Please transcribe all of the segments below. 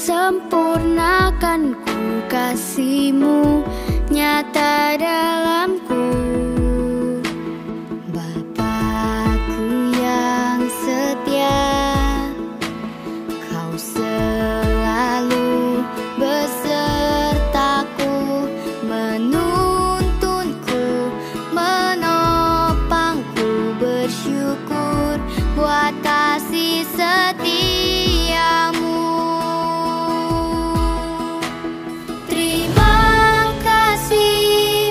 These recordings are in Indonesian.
sempurnakan ku kasihmu nyata dalamku. Bapakku yang setia, kau selalu besertaku, menuntunku, menopangku, bersyukur buat kasih setiamu. Terima kasih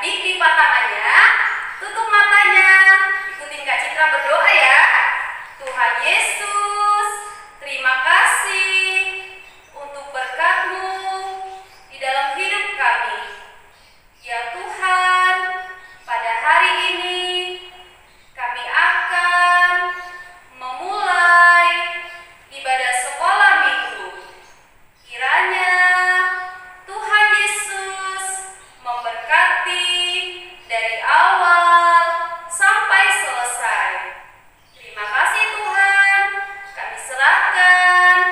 Adik-adik lipat tangannya, tutup matanya, ikutin Kak Citra berdoa ya. Tuhan Yesus, terima kasih untuk berkat-Mu di dalam hidup kami. Ya Tuhan, pada hari ini kami akan memulai ibadah sekolah minggu. Kiranya Tuhan Yesus memberkati dari awal sampai selesai. Terima kasih Tuhan, kami serahkan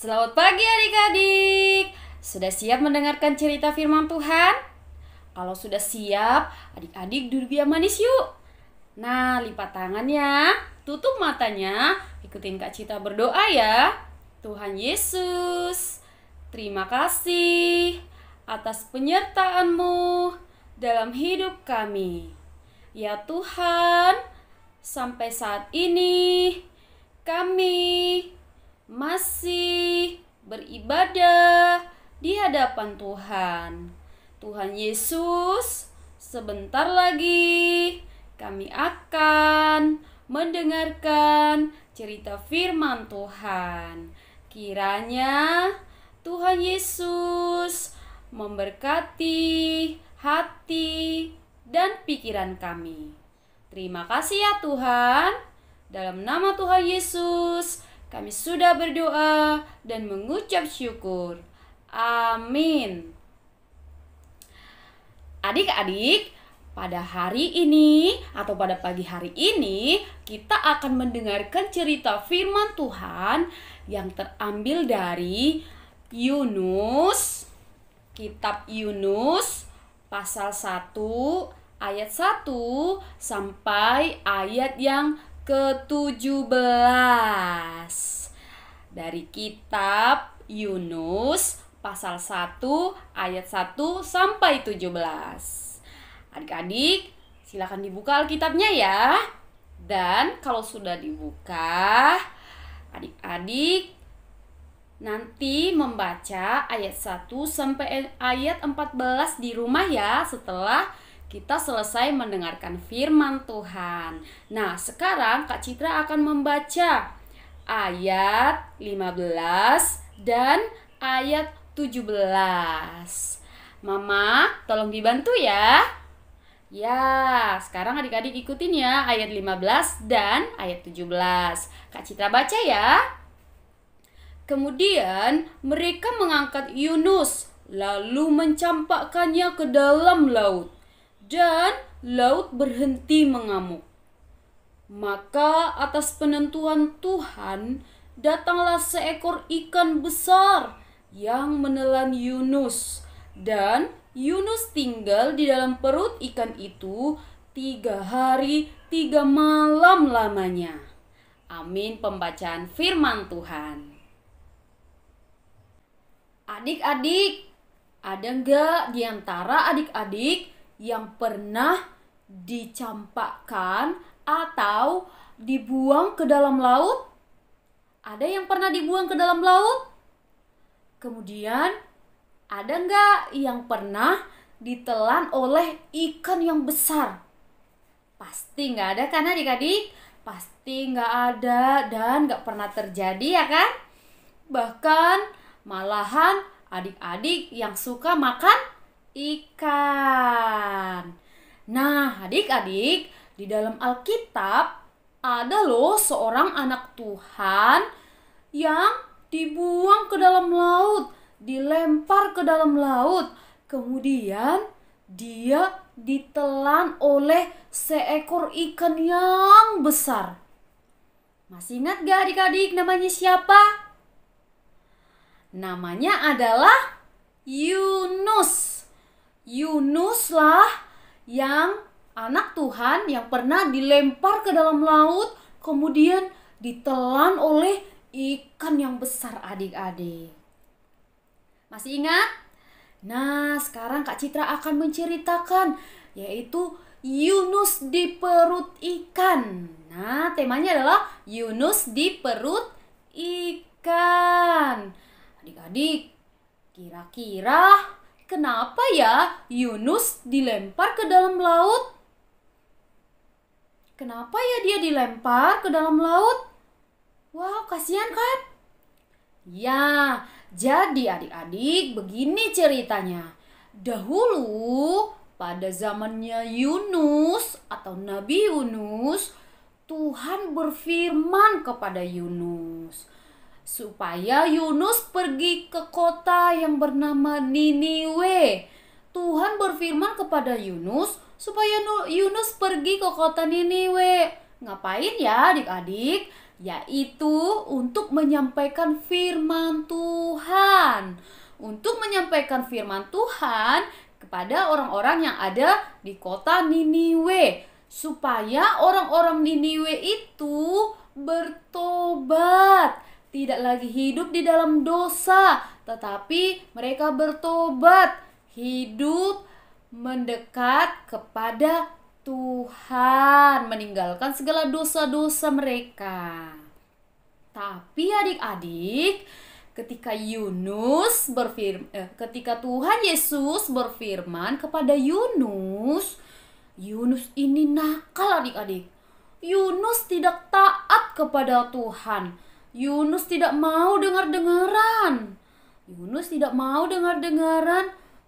Selamat pagi adik-adik. Sudah siap mendengarkan cerita firman Tuhan? Kalau sudah siap, adik-adik duduk yang manis yuk. Nah, lipat tangannya, tutup matanya, ikutin Kak Cita berdoa ya. Tuhan Yesus, terima kasih atas penyertaan-Mu dalam hidup kami. Ya Tuhan, sampai saat ini kami masih beribadah di hadapan Tuhan. Tuhan Yesus, sebentar lagi kami akan mendengarkan cerita firman Tuhan. Kiranya Tuhan Yesus memberkati hati dan pikiran kami. Terima kasih ya Tuhan. Dalam nama Tuhan Yesus, kami sudah berdoa dan mengucap syukur. Amin. Adik-adik, pada hari ini atau pada pagi hari ini, kita akan mendengarkan cerita firman Tuhan yang terambil dari Yunus, kitab Yunus, pasal 1, ayat 1 sampai ayat yang ke-17. Dari kitab Yunus pasal 1 ayat 1 sampai 17. Adik-adik, silakan dibuka Alkitabnya ya. Dan kalau sudah dibuka, adik-adik nanti membaca ayat 1 sampai ayat 14 di rumah ya, setelah kita selesai mendengarkan firman Tuhan. Nah, sekarang Kak Citra akan membaca ayat 15 dan ayat 17. Mama, tolong dibantu ya. Ya, sekarang adik-adik ikutin ya ayat 15 dan ayat 17. Kak Citra baca ya. Kemudian mereka mengangkat Yunus, lalu mencampakkannya ke dalam laut. Dan laut berhenti mengamuk. Maka atas penentuan Tuhan datanglah seekor ikan besar yang menelan Yunus. Dan Yunus tinggal di dalam perut ikan itu 3 hari 3 malam lamanya. Amin. Pembacaan firman Tuhan. Adik-adik, ada nggak di antara adik-adik yang pernah dicampakkan atau dibuang ke dalam laut? Ada yang pernah dibuang ke dalam laut? Kemudian ada nggak yang pernah ditelan oleh ikan yang besar? Pasti nggak ada kan adik-adik? Pasti nggak ada dan nggak pernah terjadi ya kan? Bahkan malahan adik-adik yang suka makan ikan. Nah, adik-adik, di dalam Alkitab ada loh seorang anak Tuhan yang dibuang ke dalam laut, dilempar ke dalam laut. Kemudian dia ditelan oleh seekor ikan yang besar. Masih ingat gak adik-adik namanya siapa? Namanya adalah Yunus. Yunuslah yang anak Tuhan yang pernah dilempar ke dalam laut, kemudian ditelan oleh ikan yang besar adik-adik. Masih ingat? Nah, sekarang Kak Citra akan menceritakan, yaitu Yunus di perut ikan. Nah, temanya adalah Yunus di perut ikan. Adik-adik, kira-kira kenapa ya Yunus dilempar ke dalam laut? Kenapa ya dia dilempar ke dalam laut? Wah, kasihan kan? Ya, jadi adik-adik begini ceritanya. Dahulu pada zamannya Yunus atau Nabi Yunus, Tuhan berfirman kepada Yunus supaya Yunus pergi ke kota yang bernama Niniwe. Tuhan berfirman kepada Yunus supaya Yunus pergi ke kota Niniwe. Ngapain ya adik-adik? yaitu untuk menyampaikan firman Tuhan. Untuk menyampaikan firman Tuhan kepada orang-orang yang ada di kota Niniwe, supaya orang-orang Niniwe itu bertobat, tidak lagi hidup di dalam dosa, tetapi mereka bertobat, hidup mendekat kepada Tuhan, meninggalkan segala dosa-dosa mereka. Tapi adik-adik, ketika Tuhan Yesus berfirman kepada Yunus ini nakal adik-adik. Yunus tidak taat kepada Tuhan. Yunus tidak mau dengar-dengaran.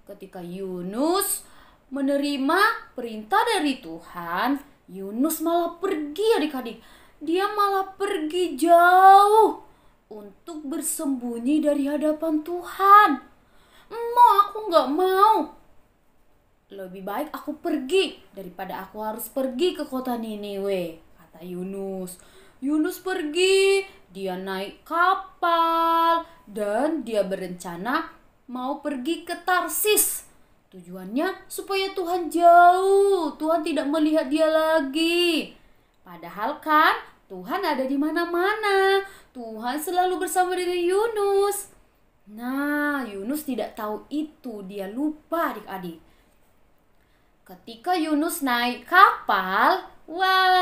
Ketika Yunus menerima perintah dari Tuhan, Yunus malah pergi adik-adik. Dia malah pergi jauh untuk bersembunyi dari hadapan Tuhan. Aku gak mau. Lebih baik aku pergi daripada aku harus pergi ke kota Niniwe, kata Yunus. Yunus pergi, dia naik kapal, dan dia berencana mau pergi ke Tarsis. Tujuannya supaya Tuhan jauh, Tuhan tidak melihat dia lagi. Padahal kan Tuhan ada di mana-mana. Tuhan selalu bersama dengan Yunus. Nah, Yunus tidak tahu itu, dia lupa adik-adik. Ketika Yunus naik kapal,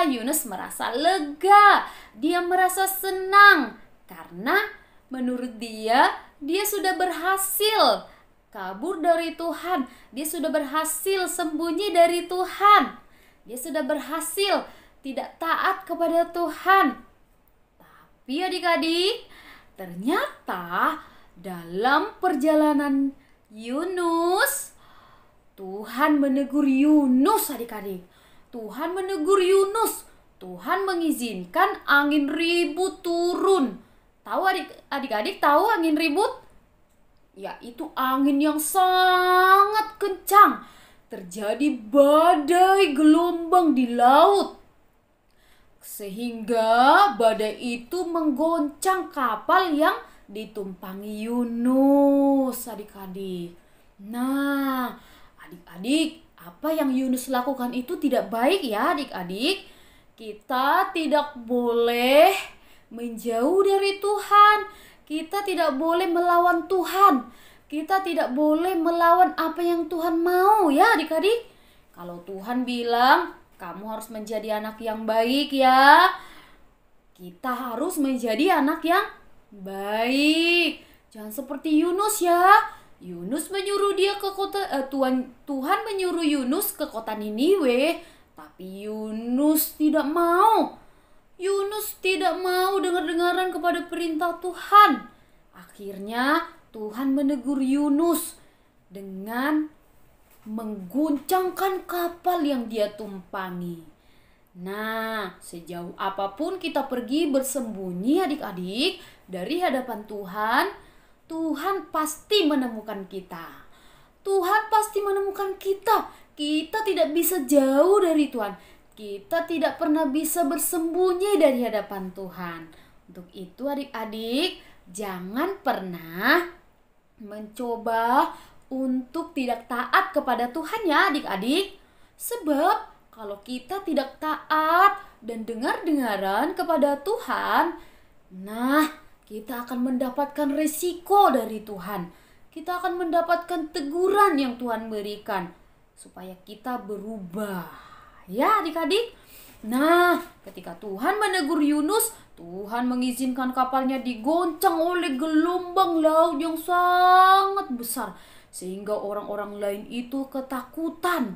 Yunus merasa lega. Dia merasa senang karena menurut dia sudah berhasil kabur dari Tuhan. Dia sudah berhasil sembunyi dari Tuhan. Dia sudah berhasil tidak taat kepada Tuhan. Tapi adik-adik, ternyata dalam perjalanan Yunus, Tuhan menegur Yunus adik-adik. Tuhan menegur Yunus. Tuhan mengizinkan angin ribut turun. Tahu adik-adik tahu angin ribut? Yaitu angin yang sangat kencang. Terjadi badai gelombang di laut. Sehingga badai itu menggoncang kapal yang ditumpangi Yunus adik-adik. Nah, adik-adik, apa yang Yunus lakukan itu tidak baik ya adik-adik. Kita tidak boleh menjauh dari Tuhan. Kita tidak boleh melawan Tuhan. Kita tidak boleh melawan apa yang Tuhan mau ya adik-adik. Kalau Tuhan bilang kamu harus menjadi anak yang baik ya, kita harus menjadi anak yang baik. Jangan seperti Yunus ya. Yunus menyuruh dia ke kota Tuhan menyuruh Yunus ke kota Niniwe, tapi Yunus tidak mau. Yunus tidak mau dengar-dengaran kepada perintah Tuhan. Akhirnya Tuhan menegur Yunus dengan mengguncangkan kapal yang dia tumpangi. Nah, sejauh apapun kita pergi bersembunyi adik-adik dari hadapan Tuhan, Tuhan pasti menemukan kita. Tuhan pasti menemukan kita. Kita tidak bisa jauh dari Tuhan. Kita tidak pernah bisa bersembunyi dari hadapan Tuhan. Untuk itu adik-adik, jangan pernah mencoba untuk tidak taat kepada Tuhan ya adik-adik. Sebab kalau kita tidak taat dan dengar-dengaran kepada Tuhan, nah kita akan mendapatkan resiko dari Tuhan. Kita akan mendapatkan teguran yang Tuhan berikan supaya kita berubah. Ya adik-adik. Nah, ketika Tuhan menegur Yunus, Tuhan mengizinkan kapalnya digoncang oleh gelombang laut yang sangat besar, sehingga orang-orang lain itu ketakutan.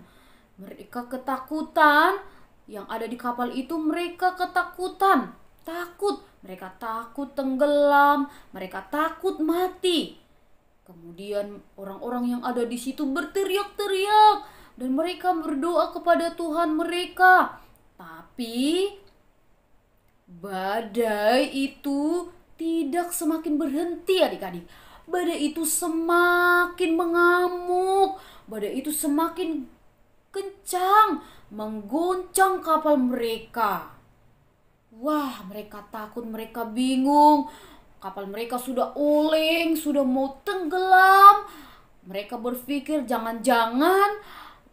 Mereka ketakutan, yang ada di kapal itu mereka ketakutan, takut. Mereka takut tenggelam, mereka takut mati. Kemudian orang-orang yang ada di situ berteriak-teriak dan mereka berdoa kepada Tuhan mereka. Tapi badai itu tidak semakin berhenti adik-adik. Badai itu semakin mengamuk. Badai itu semakin kencang menggoncang kapal mereka. Wah, mereka takut, mereka bingung. Kapal mereka sudah oleng, sudah mau tenggelam. Mereka berpikir jangan-jangan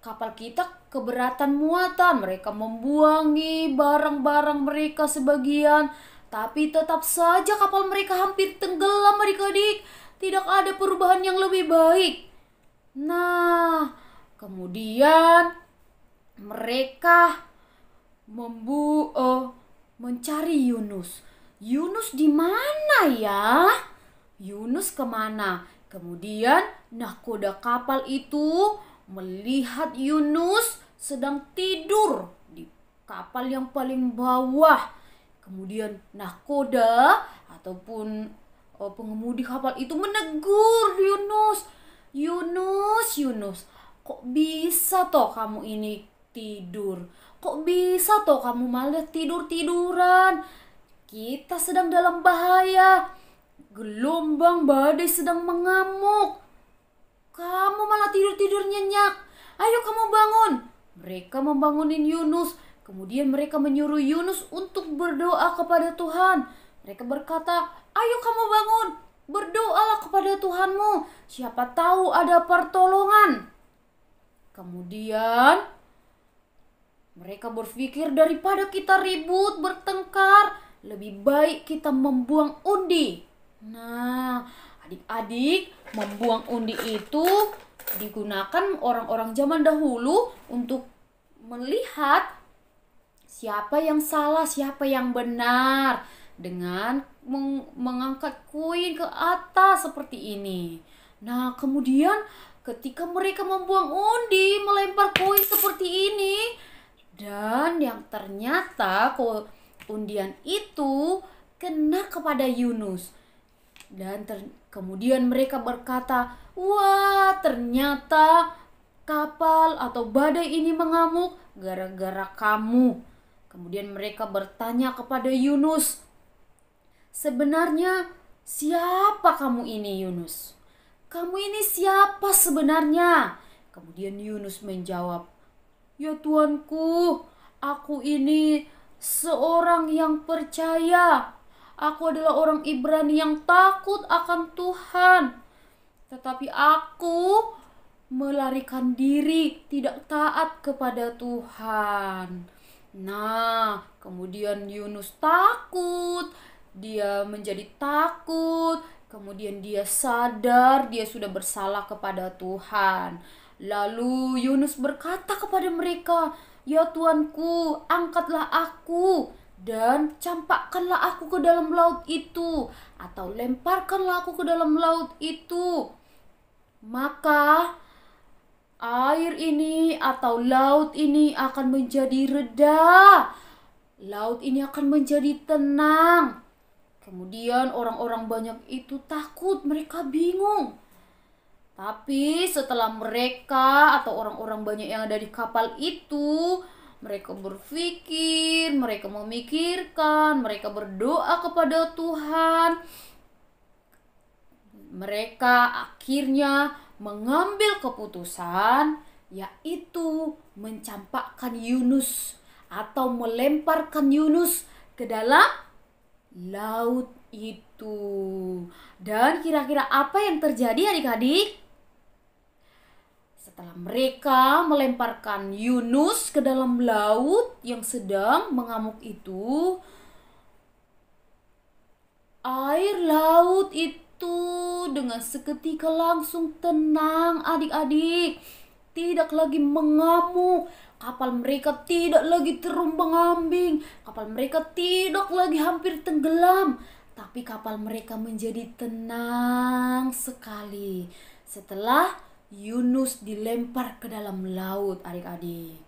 kapal kita keberatan muatan. Mereka membuangi barang-barang mereka sebagian. Tapi tetap saja kapal mereka hampir tenggelam adik-adik. Tidak ada perubahan yang lebih baik. Nah, kemudian mereka mencari Yunus. Yunus di mana ya? Yunus kemana? Kemudian nahkoda kapal itu melihat Yunus sedang tidur di kapal yang paling bawah. Kemudian nahkoda ataupun pengemudi kapal itu menegur Yunus. Yunus, kok bisa toh kamu ini tidur? Kok bisa toh kamu malah tidur-tiduran? Kita sedang dalam bahaya. Gelombang badai sedang mengamuk. Kamu malah tidur-tidur nyenyak. Ayo kamu bangun. Mereka membangunin Yunus. Kemudian mereka menyuruh Yunus untuk berdoa kepada Tuhan. Mereka berkata, ayo kamu bangun. Berdoalah kepada Tuhanmu. Siapa tahu ada pertolongan. Kemudian mereka berpikir daripada kita ribut, bertengkar, lebih baik kita membuang undi. Nah, adik-adik, membuang undi itu digunakan orang-orang zaman dahulu untuk melihat siapa yang salah, siapa yang benar. Dengan mengangkat koin ke atas seperti ini. Nah, kemudian ketika mereka membuang undi, melempar koin seperti ini, dan yang ternyata undian itu kena kepada Yunus. Dan kemudian mereka berkata, wah ternyata kapal atau badai ini mengamuk gara-gara kamu. Kemudian mereka bertanya kepada Yunus, sebenarnya siapa kamu ini Yunus? Kamu ini siapa sebenarnya? Kemudian Yunus menjawab, ya Tuanku, aku ini seorang yang percaya. Aku adalah orang Ibrani yang takut akan Tuhan. Tetapi aku melarikan diri, tidak taat kepada Tuhan. Nah, kemudian Yunus takut. Dia menjadi takut. Kemudian dia sadar dia sudah bersalah kepada Tuhan. Lalu Yunus berkata kepada mereka, ya Tuanku, angkatlah aku dan campakkanlah aku ke dalam laut itu, atau lemparkanlah aku ke dalam laut itu. Maka air ini atau laut ini akan menjadi reda. Laut ini akan menjadi tenang. Kemudian orang-orang banyak itu takut, mereka bingung. Tapi setelah mereka atau orang-orang banyak yang ada di kapal itu, mereka berpikir, mereka memikirkan, mereka berdoa kepada Tuhan. Mereka akhirnya mengambil keputusan, yaitu mencampakkan Yunus atau melemparkan Yunus ke dalam laut itu. Dan kira-kira apa yang terjadi adik-adik? Setelah mereka melemparkan Yunus ke dalam laut yang sedang mengamuk itu, air laut itu dengan seketika langsung tenang adik-adik. Tidak lagi mengamuk. Kapal mereka tidak lagi terombang-ambing. Kapal mereka tidak lagi hampir tenggelam. Tapi kapal mereka menjadi tenang sekali setelah Yunus dilempar ke dalam laut adik-adik.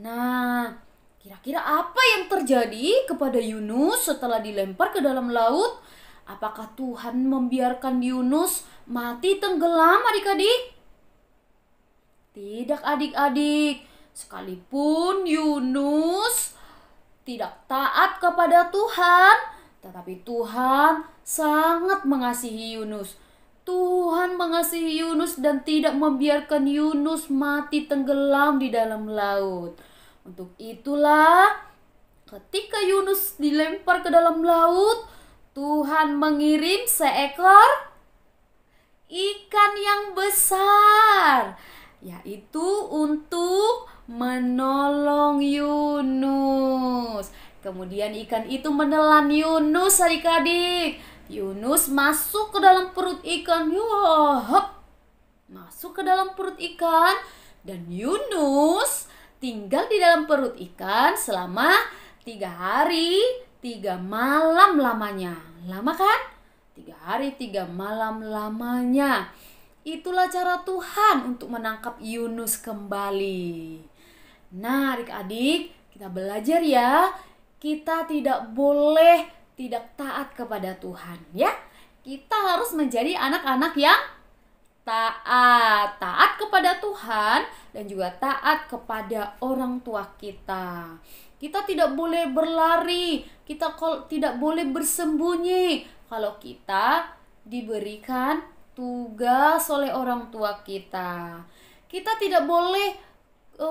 Nah, kira-kira apa yang terjadi kepada Yunus setelah dilempar ke dalam laut? Apakah Tuhan membiarkan Yunus mati tenggelam adik-adik? Tidak adik-adik. Sekalipun Yunus tidak taat kepada Tuhan, tetapi Tuhan sangat mengasihi Yunus. Tuhan mengasihi Yunus dan tidak membiarkan Yunus mati tenggelam di dalam laut. Untuk itulah Ketika Yunus dilempar ke dalam laut, Tuhan mengirim seekor ikan yang besar, yaitu untuk menolong Yunus. Kemudian ikan itu menelan Yunus, adik-adik. Yunus masuk ke dalam perut ikan. Masuk ke dalam perut ikan. Dan Yunus tinggal di dalam perut ikan selama 3 hari 3 malam lamanya. Lama kan? 3 hari 3 malam lamanya. Itulah cara Tuhan untuk menangkap Yunus kembali. Nah, adik-adik, kita belajar ya. Kita tidak boleh tidak taat kepada Tuhan, ya. Kita harus menjadi anak-anak yang taat. Taat kepada Tuhan dan juga taat kepada orang tua kita. Kita tidak boleh berlari, kita tidak boleh bersembunyi kalau kita diberikan tugas oleh orang tua kita. Kita tidak boleh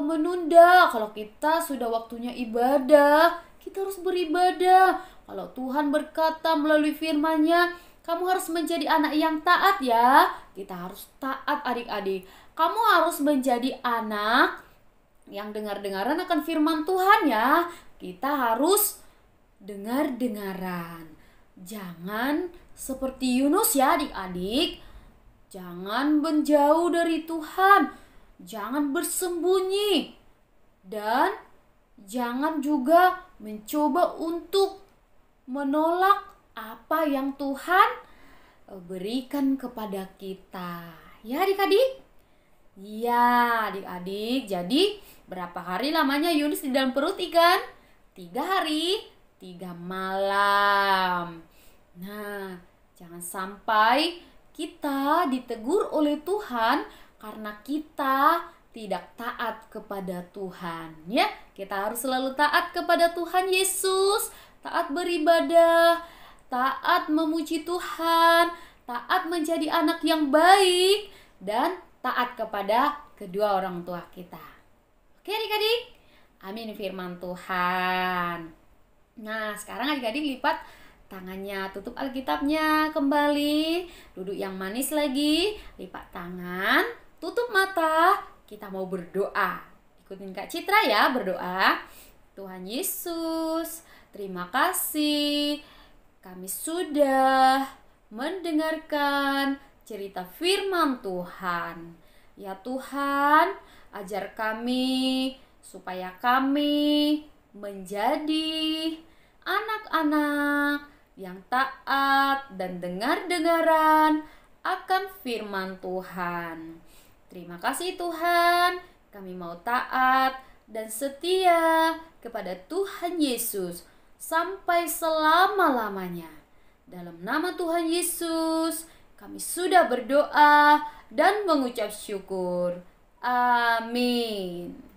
menunda kalau kita sudah waktunya ibadah. Kita harus beribadah. Kalau Tuhan berkata melalui firman-Nya, kamu harus menjadi anak yang taat ya. Kita harus taat, adik-adik. Kamu harus menjadi anak yang dengar-dengaran akan firman Tuhan ya. Kita harus dengar-dengaran. Jangan seperti Yunus ya, adik-adik. Jangan menjauh dari Tuhan. Jangan bersembunyi. Dan jangan juga mencoba untuk menolak apa yang Tuhan berikan kepada kita. Ya adik-adik? Ya adik-adik. Jadi berapa hari lamanya Yunus di dalam perut ikan? 3 hari 3 malam. Nah, jangan sampai kita ditegur oleh Tuhan karena kita tidak taat kepada Tuhan, ya. Kita harus selalu taat kepada Tuhan Yesus, taat beribadah, taat memuji Tuhan, taat menjadi anak yang baik, dan taat kepada kedua orang tua kita. Oke adik-adik? Amin firman Tuhan. Nah, sekarang adik-adik lipat tangannya, tutup Alkitabnya kembali, duduk yang manis lagi, lipat tangan, tutup mata. Kita mau berdoa. Ikutin Kak Citra ya berdoa. Tuhan Yesus, terima kasih. Kami sudah mendengarkan cerita firman Tuhan. Ya Tuhan, ajar kami supaya kami menjadi anak-anak yang taat dan dengar-dengaran akan firman Tuhan. Terima kasih Tuhan, kami mau taat dan setia kepada Tuhan Yesus sampai selama-lamanya. Dalam nama Tuhan Yesus, kami sudah berdoa dan mengucap syukur. Amin.